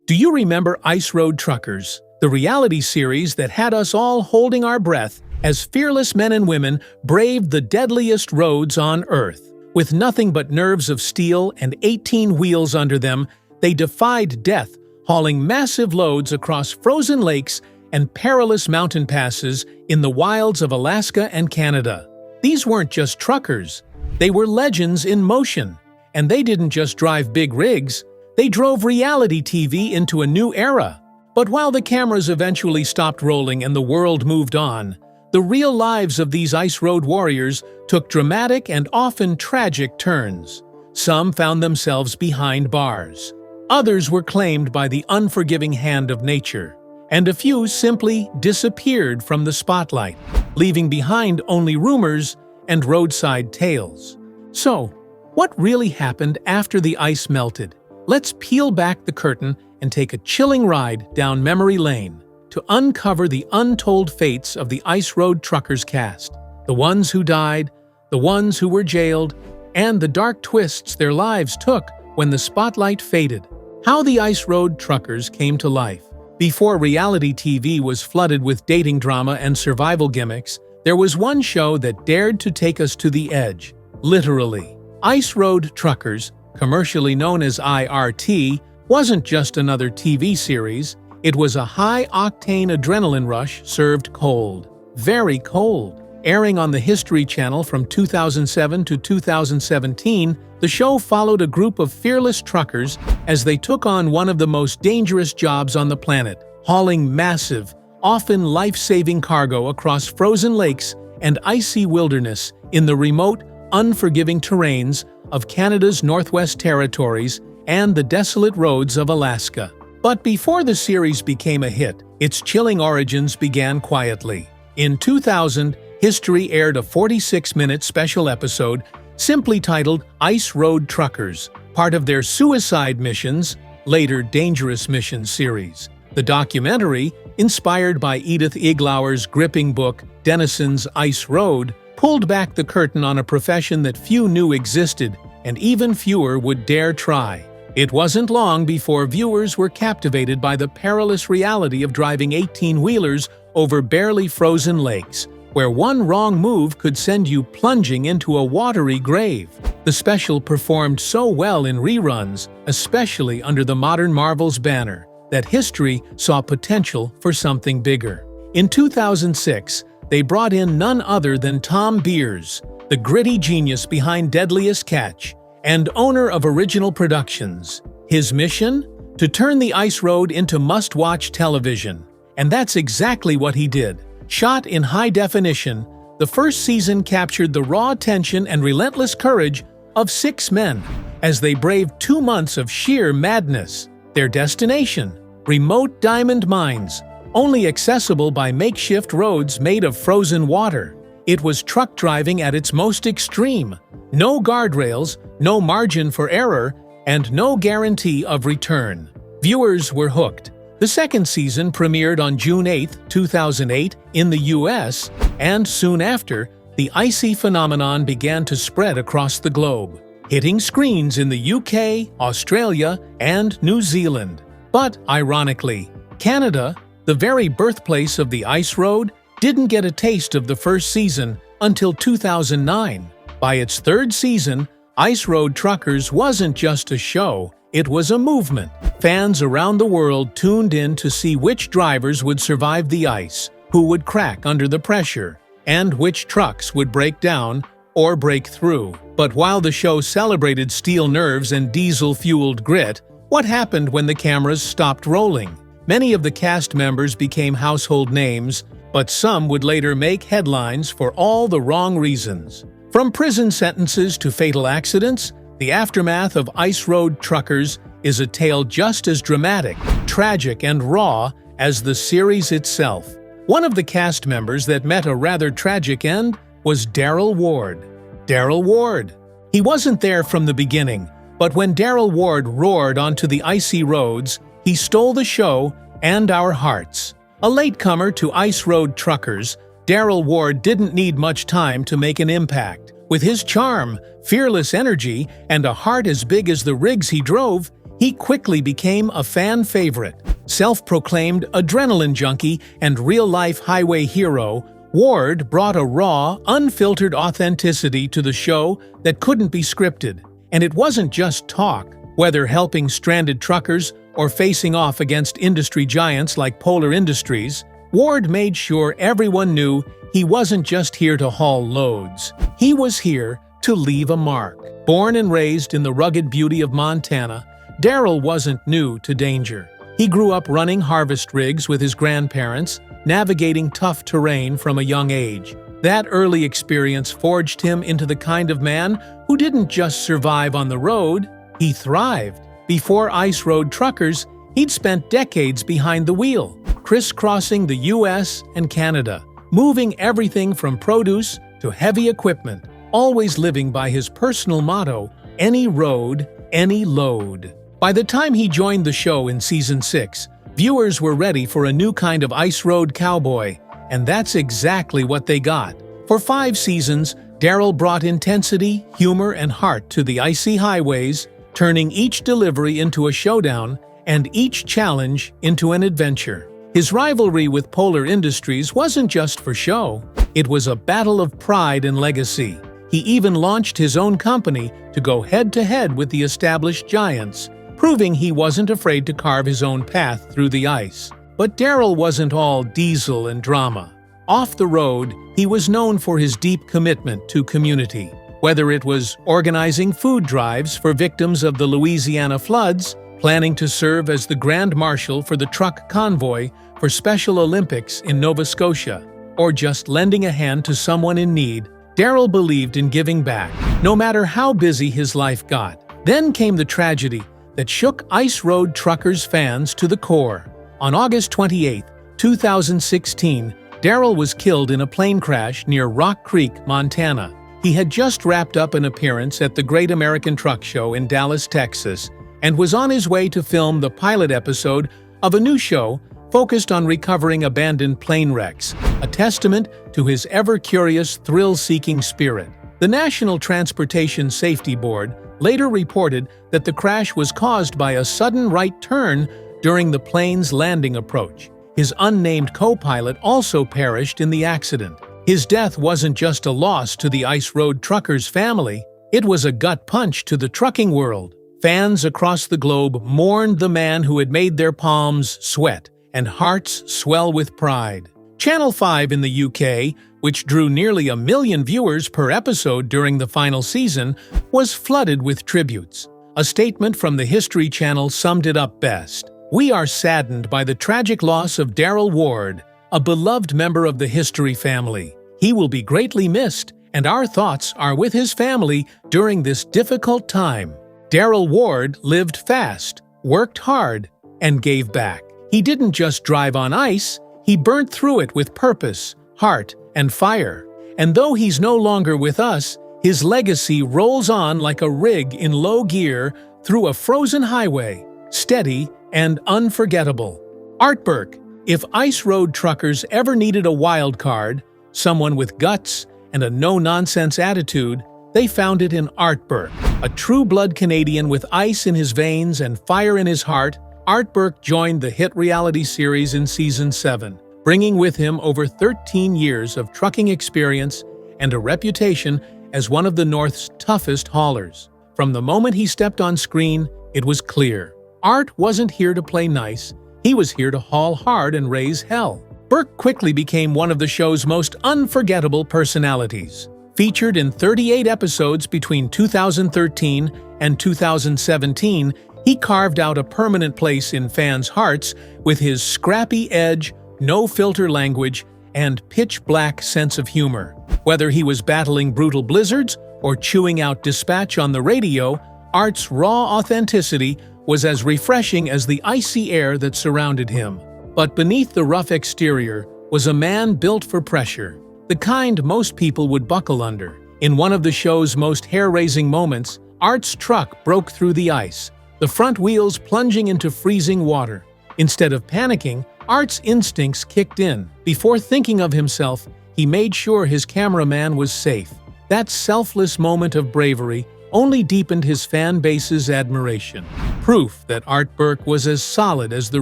Do you remember Ice Road Truckers, the reality series that had us all holding our breath as fearless men and women braved the deadliest roads on Earth? With nothing but nerves of steel and 18 wheels under them, they defied death, hauling massive loads across frozen lakes and perilous mountain passes in the wilds of Alaska and Canada. These weren't just truckers, they were legends in motion. And they didn't just drive big rigs, they drove reality TV into a new era. But while the cameras eventually stopped rolling and the world moved on, the real lives of these ice road warriors took dramatic and often tragic turns. Some found themselves behind bars. Others were claimed by the unforgiving hand of nature. And a few simply disappeared from the spotlight, leaving behind only rumors and roadside tales. So, what really happened after the ice melted? Let's peel back the curtain and take a chilling ride down memory lane to uncover the untold fates of the Ice Road Truckers cast. The ones who died, the ones who were jailed, and the dark twists their lives took when the spotlight faded. How the Ice Road Truckers came to life. Before reality TV was flooded with dating drama and survival gimmicks, there was one show that dared to take us to the edge, literally. Ice Road Truckers, commercially known as IRT, wasn't just another TV series, it was a high-octane adrenaline rush served cold. Very cold. Airing on the History Channel from 2007 to 2017, the show followed a group of fearless truckers as they took on one of the most dangerous jobs on the planet, hauling massive, often life-saving cargo across frozen lakes and icy wilderness in the remote, unforgiving terrains of Canada's Northwest Territories and the desolate roads of Alaska. But before the series became a hit, its chilling origins began quietly. In 2000, History aired a 46-minute special episode simply titled Ice Road Truckers, part of their Suicide Missions, later Dangerous Missions series. The documentary, inspired by Edith Iglauer's gripping book Denison's Ice Road, pulled back the curtain on a profession that few knew existed and even fewer would dare try. It wasn't long before viewers were captivated by the perilous reality of driving 18-wheelers over barely frozen lakes, where one wrong move could send you plunging into a watery grave. The special performed so well in reruns, especially under the Modern Marvels banner, that History saw potential for something bigger. In 2006, they brought in none other than Tom Beers, the gritty genius behind Deadliest Catch and owner of Original Productions. His mission? To turn the Ice Road into must-watch television. And that's exactly what he did. Shot in high definition, the first season captured the raw tension and relentless courage of 6 men as they braved 2 months of sheer madness. Their destination? Remote diamond mines, only accessible by makeshift roads made of frozen water. It was truck driving at its most extreme. No guardrails, no margin for error, and no guarantee of return. Viewers were hooked. The second season premiered on June 8, 2008 in the US, and soon after, the icy phenomenon began to spread across the globe, hitting screens in the UK, Australia, and New Zealand. But, ironically, Canada, the very birthplace of the Ice Road, didn't get a taste of the first season until 2009. By its third season, Ice Road Truckers wasn't just a show, it was a movement. Fans around the world tuned in to see which drivers would survive the ice, who would crack under the pressure, and which trucks would break down or break through. But while the show celebrated steel nerves and diesel-fueled grit, what happened when the cameras stopped rolling? Many of the cast members became household names, but some would later make headlines for all the wrong reasons. From prison sentences to fatal accidents, the aftermath of Ice Road Truckers is a tale just as dramatic, tragic, and raw as the series itself. One of the cast members that met a rather tragic end was Daryl Ward. Daryl Ward. He wasn't there from the beginning, but when Daryl Ward roared onto the icy roads, he stole the show and our hearts. A latecomer to Ice Road Truckers, Daryl Ward didn't need much time to make an impact. With his charm, fearless energy, and a heart as big as the rigs he drove, He quickly became a fan favorite. Self-proclaimed adrenaline junkie and real-life highway hero, Ward brought a raw, unfiltered authenticity to the show that couldn't be scripted. And it wasn't just talk. Whether helping stranded truckers or facing off against industry giants like Polar Industries, Ward made sure everyone knew he wasn't just here to haul loads. He was here to leave a mark. Born and raised in the rugged beauty of Montana, Daryl wasn't new to danger. He grew up running harvest rigs with his grandparents, navigating tough terrain from a young age. That early experience forged him into the kind of man who didn't just survive on the road, he thrived. Before ice road truckers, he'd spent decades behind the wheel, crisscrossing the US and Canada, moving everything from produce to heavy equipment, always living by his personal motto, any road, any load. By the time he joined the show in Season 6, viewers were ready for a new kind of ice road cowboy, and that's exactly what they got. For 5 seasons, Daryl brought intensity, humor, and heart to the icy highways, turning each delivery into a showdown and each challenge into an adventure. His rivalry with Polar Industries wasn't just for show. It was a battle of pride and legacy. He even launched his own company to go head-to-head with the established giants, proving he wasn't afraid to carve his own path through the ice. But Daryl wasn't all diesel and drama. Off the road, he was known for his deep commitment to community. Whether it was organizing food drives for victims of the Louisiana floods, planning to serve as the Grand Marshal for the truck convoy for Special Olympics in Nova Scotia, or just lending a hand to someone in need, Daryl believed in giving back, no matter how busy his life got. Then came the tragedy that shook ice road truckers' fans to the core. On August 28, 2016, Daryl was killed in a plane crash near Rock Creek, Montana. He had just wrapped up an appearance at the Great American Truck Show in Dallas, Texas, and was on his way to film the pilot episode of a new show focused on recovering abandoned plane wrecks, a testament to his ever-curious, thrill-seeking spirit. The National Transportation Safety Board later reported that the crash was caused by a sudden right turn during the plane's landing approach. His unnamed co-pilot also perished in the accident. His death wasn't just a loss to the ice road truckers' family, it was a gut punch to the trucking world. Fans across the globe mourned the man who had made their palms sweat and hearts swell with pride. Channel 5 in the UK, which drew nearly 1 million viewers per episode during the final season, was flooded with tributes. A statement from the History Channel summed it up best. "We are saddened by the tragic loss of Daryl Ward, a beloved member of the History family. He will be greatly missed, and our thoughts are with his family during this difficult time." Daryl Ward lived fast, worked hard, and gave back. He didn't just drive on ice, he burnt through it with purpose, heart, and fire. And though he's no longer with us, his legacy rolls on like a rig in low gear through a frozen highway, steady and unforgettable. Art Burke. If ice road truckers ever needed a wild card, someone with guts and a no-nonsense attitude, they found it in Art Burke. A true-blood Canadian with ice in his veins and fire in his heart, Art Burke joined the hit reality series in Season 7, bringing with him over 13 years of trucking experience and a reputation as one of the North's toughest haulers. From the moment he stepped on screen, it was clear. Art wasn't here to play nice, he was here to haul hard and raise hell. Burke quickly became one of the show's most unforgettable personalities. Featured in 38 episodes between 2013 and 2017, he carved out a permanent place in fans' hearts with his scrappy edge, no-filter language, and pitch-black sense of humor. Whether he was battling brutal blizzards or chewing out dispatch on the radio, Art's raw authenticity was as refreshing as the icy air that surrounded him. But beneath the rough exterior was a man built for pressure, the kind most people would buckle under. In one of the show's most hair-raising moments, Art's truck broke through the ice, the front wheels plunging into freezing water. Instead of panicking, Art's instincts kicked in. Before thinking of himself, he made sure his cameraman was safe. That selfless moment of bravery only deepened his fan base's admiration. Proof that Art Burke was as solid as the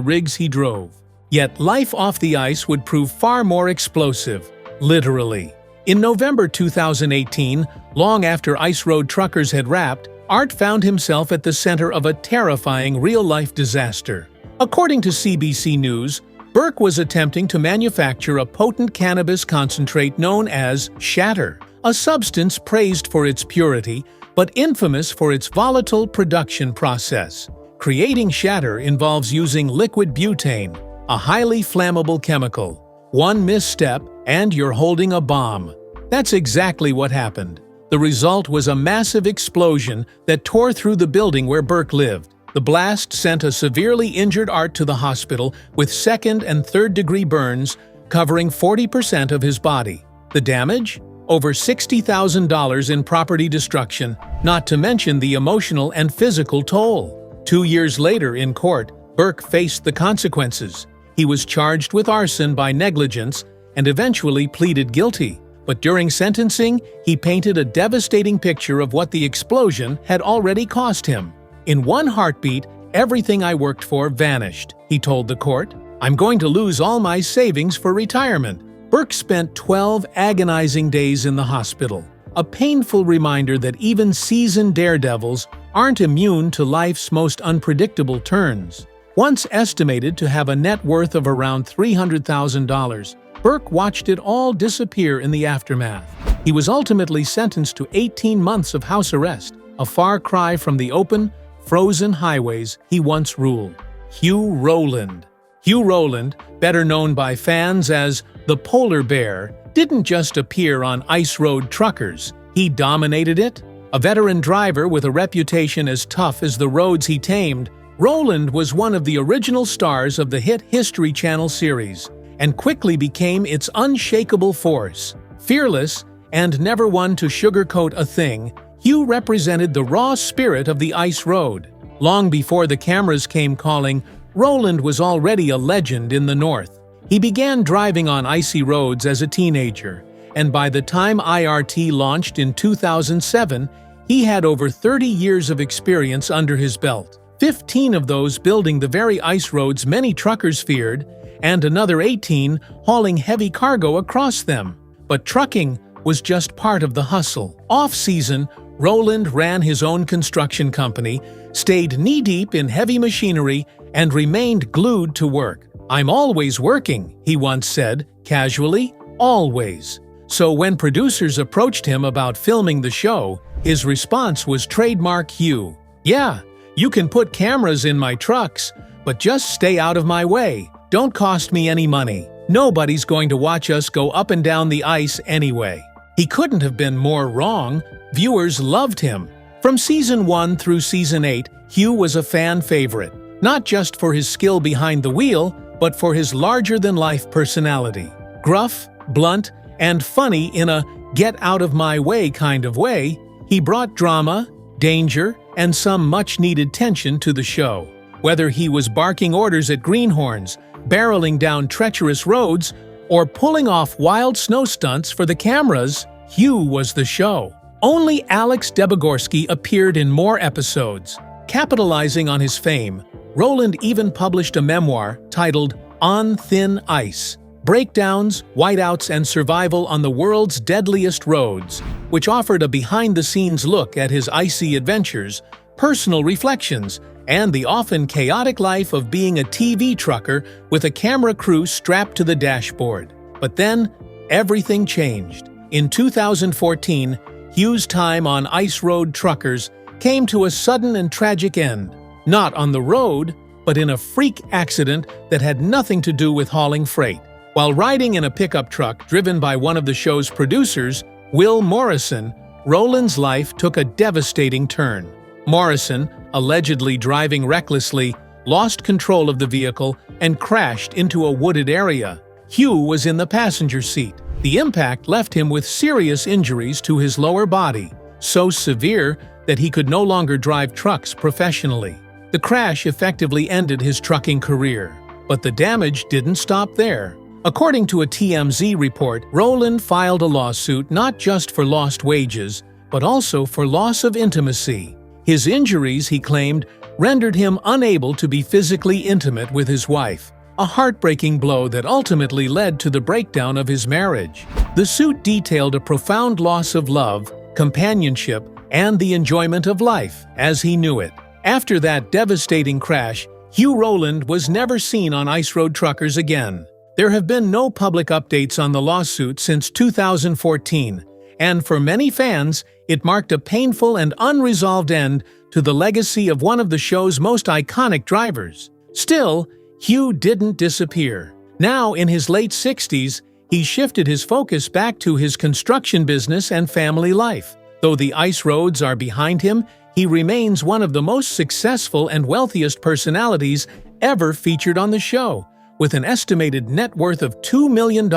rigs he drove. Yet life off the ice would prove far more explosive, literally. In November 2018, long after Ice Road Truckers had wrapped, Art found himself at the center of a terrifying real-life disaster. According to CBC News, Burke was attempting to manufacture a potent cannabis concentrate known as shatter, a substance praised for its purity, but infamous for its volatile production process. Creating shatter involves using liquid butane, a highly flammable chemical. One misstep, and you're holding a bomb. That's exactly what happened. The result was a massive explosion that tore through the building where Burke lived. The blast sent a severely injured Art to the hospital with second- and third-degree burns, covering 40% of his body. The damage? Over $60,000 in property destruction, not to mention the emotional and physical toll. 2 years later in court, Burke faced the consequences. He was charged with arson by negligence and eventually pleaded guilty. But during sentencing, he painted a devastating picture of what the explosion had already cost him. In one heartbeat, everything I worked for vanished, he told the court. I'm going to lose all my savings for retirement. Burke spent 12 agonizing days in the hospital, a painful reminder that even seasoned daredevils aren't immune to life's most unpredictable turns. Once estimated to have a net worth of around $300,000, Burke watched it all disappear in the aftermath. He was ultimately sentenced to 18 months of house arrest, a far cry from the open, frozen highways he once ruled. Hugh Roland. Hugh Roland, better known by fans as the Polar Bear, didn't just appear on Ice Road Truckers. He dominated it. A veteran driver with a reputation as tough as the roads he tamed, Roland was one of the original stars of the hit History Channel series and quickly became its unshakable force. Fearless and never one to sugarcoat a thing, Hugh represented the raw spirit of the ice road. Long before the cameras came calling, Roland was already a legend in the North. He began driving on icy roads as a teenager, and by the time IRT launched in 2007, he had over 30 years of experience under his belt. 15 of those building the very ice roads many truckers feared, and another 18 hauling heavy cargo across them. But trucking was just part of the hustle. Off-season, Roland ran his own construction company, stayed knee-deep in heavy machinery, and remained glued to work. "I'm always working," he once said, casually, always. So when producers approached him about filming the show, his response was trademark Hugh. "Yeah, you can put cameras in my trucks, but just stay out of my way. Don't cost me any money. Nobody's going to watch us go up and down the ice anyway." He couldn't have been more wrong. Viewers loved him. From Season 1 through Season 8, Hugh was a fan favorite, not just for his skill behind the wheel, but for his larger-than-life personality. Gruff, blunt, and funny in a get-out-of-my-way kind of way, he brought drama, danger, and some much-needed tension to the show. Whether he was barking orders at greenhorns, barreling down treacherous roads, or pulling off wild snow stunts for the cameras, Hugh was the show. Only Alex Deagorski appeared in more episodes. Capitalizing on his fame, Roland even published a memoir titled On Thin Ice: Breakdowns, Whiteouts, and Survival on the World's Deadliest Roads, which offered a behind-the-scenes look at his icy adventures, personal reflections, and the often chaotic life of being a TV trucker with a camera crew strapped to the dashboard. But then, everything changed. In 2014, Hugh's time on Ice Road Truckers came to a sudden and tragic end. Not on the road, but in a freak accident that had nothing to do with hauling freight. While riding in a pickup truck driven by one of the show's producers, Will Morrison, Roland's life took a devastating turn. Morrison, allegedly driving recklessly, lost control of the vehicle and crashed into a wooded area. Hugh was in the passenger seat. The impact left him with serious injuries to his lower body, so severe that he could no longer drive trucks professionally. The crash effectively ended his trucking career. But the damage didn't stop there. According to a TMZ report, Roland filed a lawsuit not just for lost wages, but also for loss of intimacy. His injuries, he claimed, rendered him unable to be physically intimate with his wife, a heartbreaking blow that ultimately led to the breakdown of his marriage. The suit detailed a profound loss of love, companionship, and the enjoyment of life as he knew it. After that devastating crash, Hugh Roland was never seen on Ice Road Truckers again. There have been no public updates on the lawsuit since 2014, and for many fans, it marked a painful and unresolved end to the legacy of one of the show's most iconic drivers. Still, Hugh didn't disappear. Now, in his late 60s, he shifted his focus back to his construction business and family life. Though the ice roads are behind him, he remains one of the most successful and wealthiest personalities ever featured on the show, with an estimated net worth of $2 million,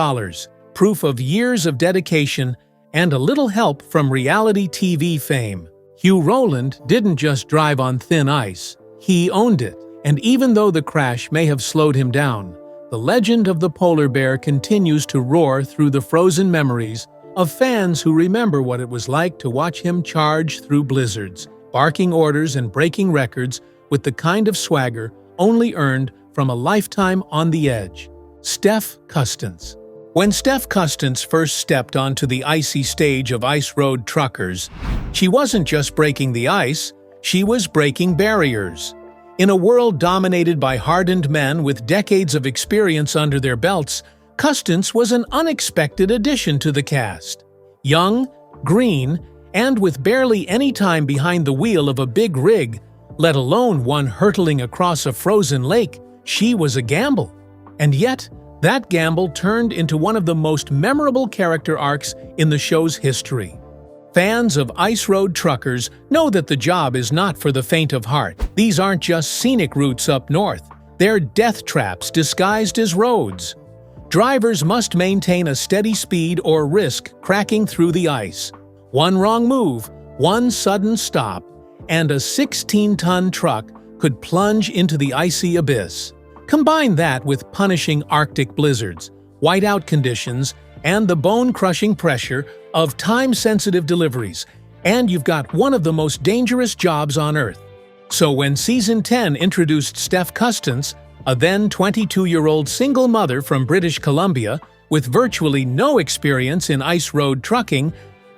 proof of years of dedication, and a little help from reality TV fame. Hugh Roland didn't just drive on thin ice, he owned it. And even though the crash may have slowed him down, the legend of the polar bear continues to roar through the frozen memories of fans who remember what it was like to watch him charge through blizzards, barking orders and breaking records with the kind of swagger only earned from a lifetime on the edge. Steph Custance. When Steph Custance first stepped onto the icy stage of Ice Road Truckers, she wasn't just breaking the ice, she was breaking barriers. In a world dominated by hardened men with decades of experience under their belts, Custance was an unexpected addition to the cast. Young, green, and with barely any time behind the wheel of a big rig, let alone one hurtling across a frozen lake, she was a gamble. And yet, that gamble turned into one of the most memorable character arcs in the show's history. Fans of Ice Road Truckers know that the job is not for the faint of heart. These aren't just scenic routes up north. They're death traps disguised as roads. Drivers must maintain a steady speed or risk cracking through the ice. One wrong move, one sudden stop, and a 16-ton truck could plunge into the icy abyss. Combine that with punishing Arctic blizzards, whiteout conditions, and the bone-crushing pressure of time-sensitive deliveries, and you've got one of the most dangerous jobs on Earth. So when Season 10 introduced Steph Custance, a then 22-year-old single mother from British Columbia with virtually no experience in ice road trucking,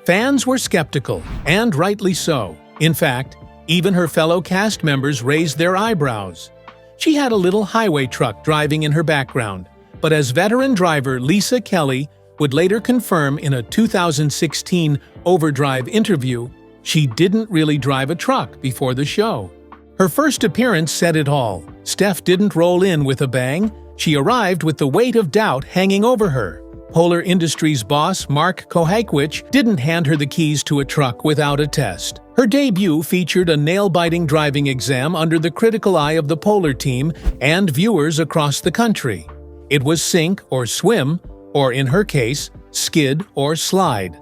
fans were skeptical, and rightly so. In fact, even her fellow cast members raised their eyebrows. She had a little highway truck driving in her background, but as veteran driver Lisa Kelly would later confirm in a 2016 Overdrive interview, she didn't really drive a truck before the show. Her first appearance said it all. Steph didn't roll in with a bang, she arrived with the weight of doubt hanging over her. Polar Industries boss Mark Kohakewicz didn't hand her the keys to a truck without a test. Her debut featured a nail-biting driving exam under the critical eye of the Polar team and viewers across the country. It was sink or swim, or in her case, skid or slide.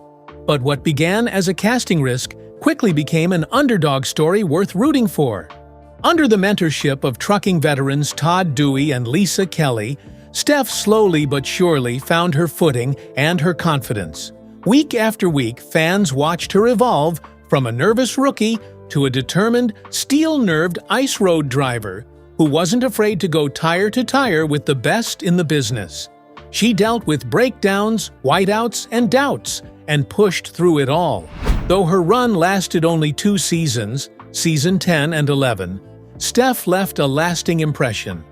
But what began as a casting risk quickly became an underdog story worth rooting for. Under the mentorship of trucking veterans Todd Dewey and Lisa Kelly, Steph slowly but surely found her footing and her confidence. Week after week, fans watched her evolve from a nervous rookie to a determined, steel-nerved ice road driver who wasn't afraid to go tire to tire with the best in the business. She dealt with breakdowns, whiteouts, and doubts, and pushed through it all. Though her run lasted only 2 seasons, Season 10 and 11, Steph left a lasting impression.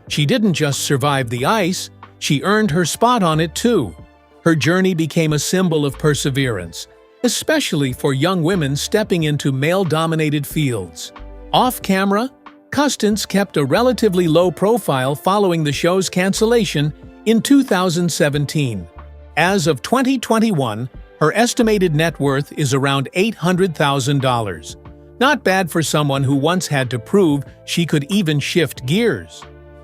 She didn't just survive the ice, she earned her spot on it too. Her journey became a symbol of perseverance, especially for young women stepping into male-dominated fields. Off-camera, Custance kept a relatively low profile following the show's cancellation in 2017. As of 2021, her estimated net worth is around $800,000. Not bad for someone who once had to prove she could even shift gears.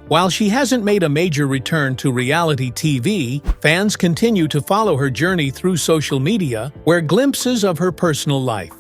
While she hasn't made a major return to reality TV, fans continue to follow her journey through social media, where glimpses of her personal life,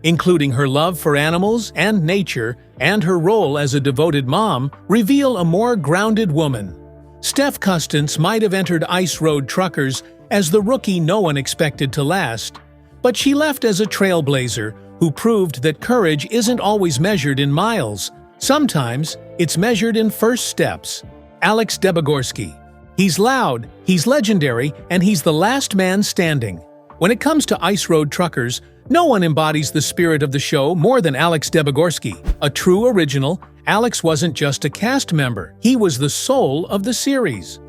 including her love for animals and nature and her role as a devoted mom, reveal a more grounded woman. Steph Custance might have entered Ice Road Truckers as the rookie no one expected to last, But she left as a trailblazer who proved that courage isn't always measured in miles. Sometimes it's measured in first steps. Alex Deagorski. He's loud, he's legendary, and he's the last man standing. When it comes to ice road truckers, no one embodies the spirit of the show more than Alex Deagorski. A true original, Alex wasn't just a cast member, he was the soul of the series.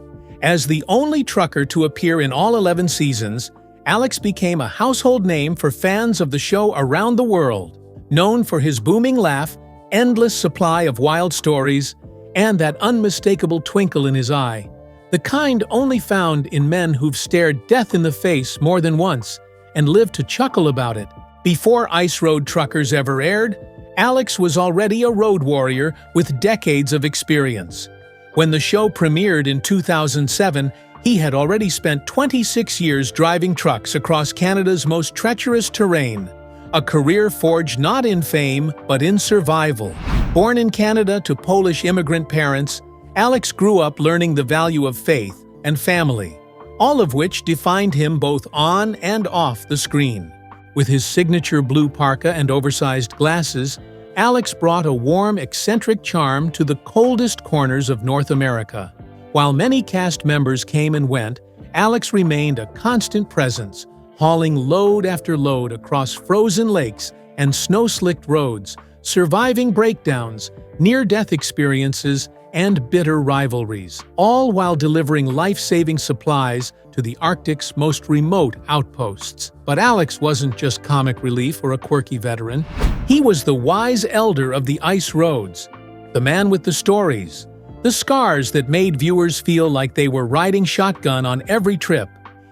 As the only trucker to appear in all 11 seasons, Alex became a household name for fans of the show around the world. Known for his booming laugh, endless supply of wild stories, and that unmistakable twinkle in his eye, the kind only found in men who've stared death in the face more than once and lived to chuckle about it. Before Ice Road Truckers ever aired, Alex was already a road warrior with decades of experience. When the show premiered in 2007, he had already spent 26 years driving trucks across Canada's most treacherous terrain, a career forged not in fame but in survival. Born in Canada to Polish immigrant parents, Alex grew up learning the value of faith and family, all of which defined him both on and off the screen. With his signature blue parka and oversized glasses, Alex brought a warm, eccentric charm to the coldest corners of North America. While many cast members came and went, Alex remained a constant presence, hauling load after load across frozen lakes and snow-slicked roads, surviving breakdowns, near-death experiences, and bitter rivalries, all while delivering life-saving supplies to the Arctic's most remote outposts. But Alex wasn't just comic relief or a quirky veteran. He was the wise elder of the ice roads, the man with the stories, the scars that made viewers feel like they were riding shotgun on every trip.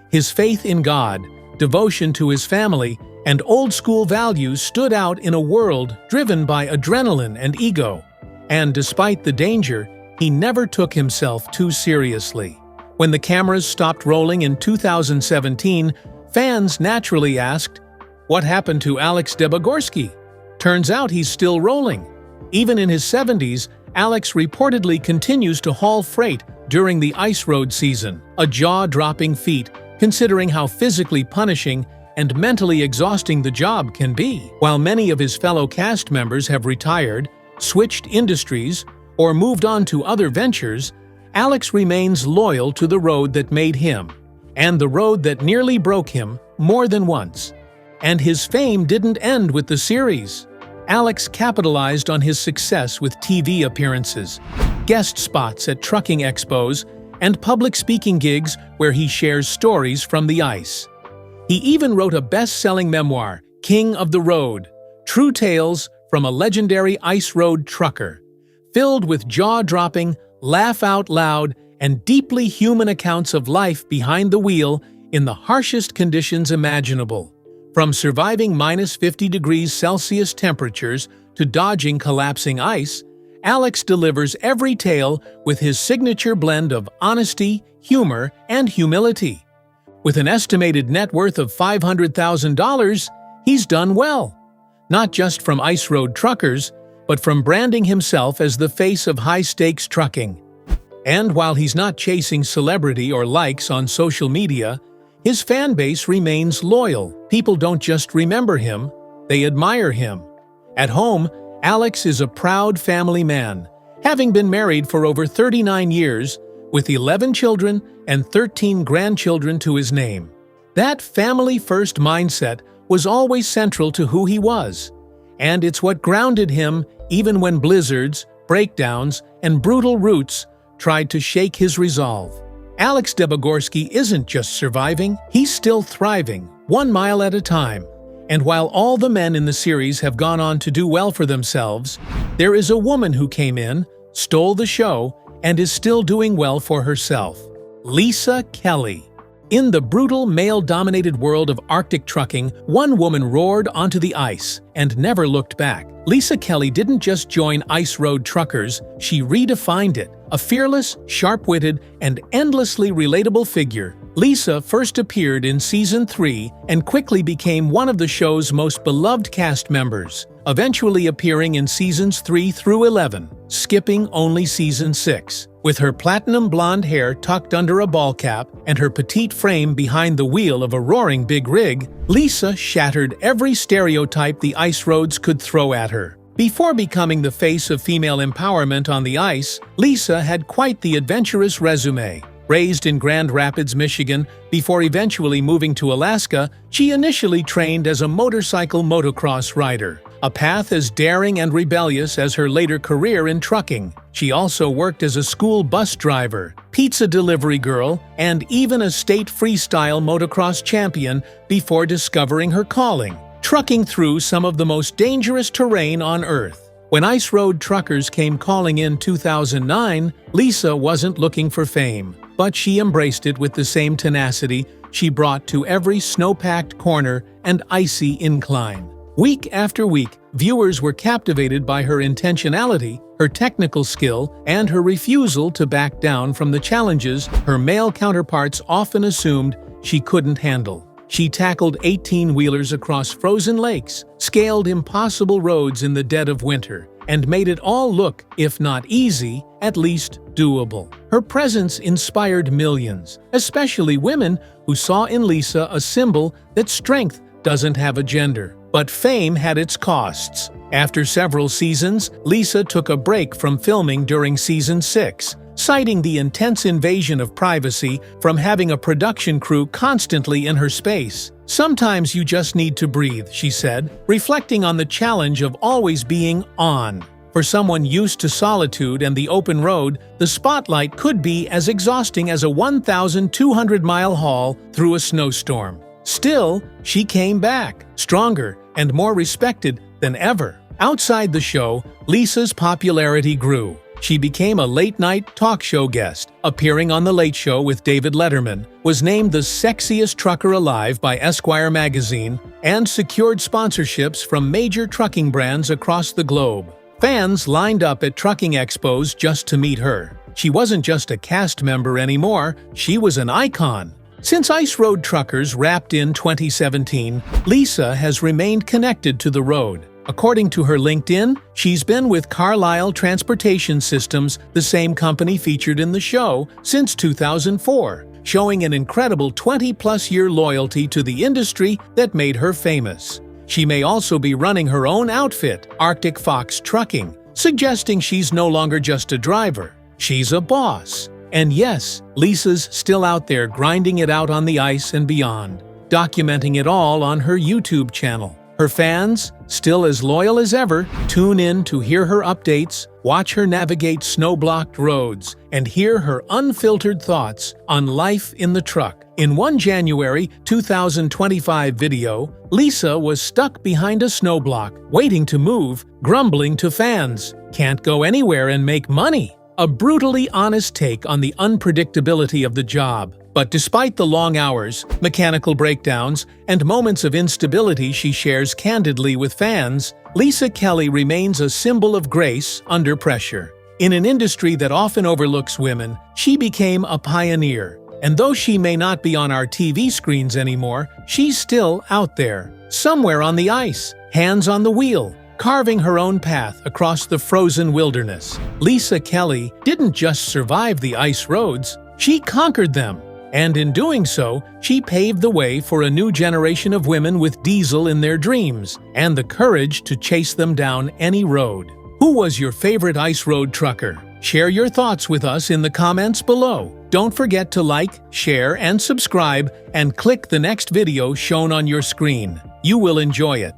His faith in God, devotion to his family, and old-school values stood out in a world driven by adrenaline and ego. And despite the danger, he never took himself too seriously. When the cameras stopped rolling in 2017, fans naturally asked, "What happened to Alex Deagorski?" Turns out he's still rolling. Even in his 70s, Alex reportedly continues to haul freight during the ice road season, a jaw-dropping feat considering how physically punishing and mentally exhausting the job can be. While many of his fellow cast members have retired, switched industries, or moved on to other ventures, Alex remains loyal to the road that made him, and the road that nearly broke him more than once. And his fame didn't end with the series. Alex capitalized on his success with TV appearances, guest spots at trucking expos, and public speaking gigs where he shares stories from the ice. He even wrote a best-selling memoir, King of the Road, True Tales from a Legendary Ice Road Trucker, filled with jaw-dropping, laugh-out-loud, and deeply human accounts of life behind the wheel in the harshest conditions imaginable. From surviving minus 50 degrees Celsius temperatures to dodging collapsing ice, Alex delivers every tale with his signature blend of honesty, humor, and humility. With an estimated net worth of $500,000, he's done well. Not just from ice road truckers, but from branding himself as the face of high-stakes trucking. And while he's not chasing celebrity or likes on social media, his fan base remains loyal. People don't just remember him, they admire him. At home, Alex is a proud family man, having been married for over 39 years, with 11 children and 13 grandchildren to his name. That family-first mindset was always central to who he was, and it's what grounded him even when blizzards, breakdowns, and brutal routes tried to shake his resolve. Alex Deagorski isn't just surviving, he's still thriving, 1 mile at a time. And while all the men in the series have gone on to do well for themselves, there is a woman who came in, stole the show, and is still doing well for herself. Lisa Kelly. In the brutal, male-dominated world of Arctic trucking, one woman roared onto the ice and never looked back. Lisa Kelly didn't just join ice road truckers, she redefined it. A fearless, sharp-witted, and endlessly relatable figure, Lisa first appeared in Season 3 and quickly became one of the show's most beloved cast members. eventually appearing in seasons 3 through 11, skipping only season 6. With her platinum blonde hair tucked under a ball cap and her petite frame behind the wheel of a roaring big rig, Lisa shattered every stereotype the ice roads could throw at her. Before becoming the face of female empowerment on the ice, Lisa had quite the adventurous resume. Raised in Grand Rapids, Michigan, before eventually moving to Alaska, she initially trained as a motorcycle motocross rider, a path as daring and rebellious as her later career in trucking. She also worked as a school bus driver, pizza delivery girl, and even a state freestyle motocross champion before discovering her calling, trucking through some of the most dangerous terrain on Earth. When ice road truckers came calling in 2009, Lisa wasn't looking for fame, but she embraced it with the same tenacity she brought to every snow-packed corner and icy incline. Week after week, viewers were captivated by her intentionality, her technical skill, and her refusal to back down from the challenges her male counterparts often assumed she couldn't handle. She tackled 18-wheelers across frozen lakes, scaled impossible roads in the dead of winter, and made it all look, if not easy, at least doable. Her presence inspired millions, especially women who saw in Lisa a symbol that strength doesn't have a gender. But fame had its costs. After several seasons, Lisa took a break from filming during season 6, citing the intense invasion of privacy from having a production crew constantly in her space. "Sometimes you just need to breathe," she said, reflecting on the challenge of always being on. For someone used to solitude and the open road, the spotlight could be as exhausting as a 1,200-mile haul through a snowstorm. Still, she came back, stronger and more respected than ever. Outside the show, Lisa's popularity grew. She became a late-night talk show guest, appearing on The Late Show with David Letterman, was named the sexiest trucker alive by Esquire magazine, and secured sponsorships from major trucking brands across the globe. Fans lined up at trucking expos just to meet her. She wasn't just a cast member anymore, she was an icon. Since Ice Road Truckers wrapped in 2017, Lisa has remained connected to the road. According to her LinkedIn, she's been with Carlisle Transportation Systems, the same company featured in the show, since 2004, showing an incredible 20-plus-year loyalty to the industry that made her famous. She may also be running her own outfit, Arctic Fox Trucking, suggesting she's no longer just a driver. She's a boss. And yes, Lisa's still out there grinding it out on the ice and beyond, documenting it all on her YouTube channel. Her fans, still as loyal as ever, tune in to hear her updates, watch her navigate snow-blocked roads, and hear her unfiltered thoughts on life in the truck. In one January 2025 video, Lisa was stuck behind a snowblock, waiting to move, grumbling to fans, "Can't go anywhere and make money." A brutally honest take on the unpredictability of the job. But despite the long hours, mechanical breakdowns, and moments of instability she shares candidly with fans, Lisa Kelly remains a symbol of grace under pressure. In an industry that often overlooks women, she became a pioneer. And though she may not be on our TV screens anymore, she's still out there, somewhere on the ice, hands on the wheel, carving her own path across the frozen wilderness. Lisa Kelly didn't just survive the ice roads, she conquered them. And in doing so, she paved the way for a new generation of women with diesel in their dreams and the courage to chase them down any road. Who was your favorite ice road trucker? Share your thoughts with us in the comments below. Don't forget to like, share, and subscribe, and click the next video shown on your screen. You will enjoy it.